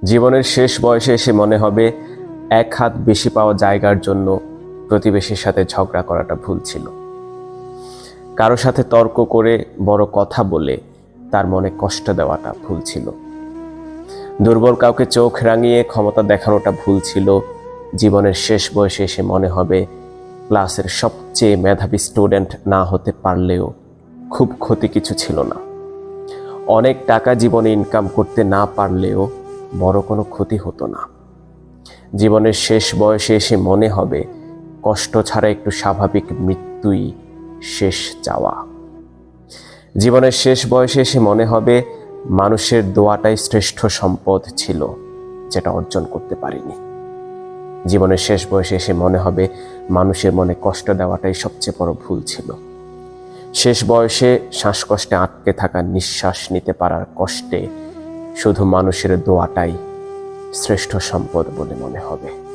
জীবনের শেষ বয়সে এসে মনে হবে এক হাত বেশি পাওয়া জায়গার জন্য প্রতিবেশীর সাথে ঝগড়া করাটা ভুল ছিল। কারো সাথে তর্ক করে বড় কথা বলে তার মনে কষ্ট দেওয়াটা ভুল ছিল। দুর্বল কাউকে চোখ রাঙিয়ে ক্ষমতা দেখানোটা ভুল ছিল। জীবনের শেষ বয়সে এসে মনে হবে ক্লাসের সবচেয়ে মেধাবী স্টুডেন্ট না হতে পারলেও খুব ক্ষতি কিছু ছিল না। অনেক টাকা জীবনে ইনকাম করতে না পারলেও বড় কোনো ক্ষতি হতো না। জীবনের শেষ বয়সে এসে মনে হবে কষ্ট ছাড়া একটু স্বাভাবিক মৃত্যুই শেষ চাওয়া। জীবনের শেষ বয়সে এসে মনে হবে মানুষের দোয়াটাই শ্রেষ্ঠ সম্পদ ছিল, যেটা অর্জন করতে পারিনি। জীবনের শেষ বয়সে এসে মনে হবে মানুষের মনে কষ্ট দেওয়াটাই সবচেয়ে বড় ভুল ছিল। শেষ বয়সে শ্বাসকষ্টে আটকে থাকা নিঃশ্বাস নিতে পারার কষ্টে শুধু মানুষের দোয়াটাই শ্রেষ্ঠ সম্পদ বলে মনে হবে।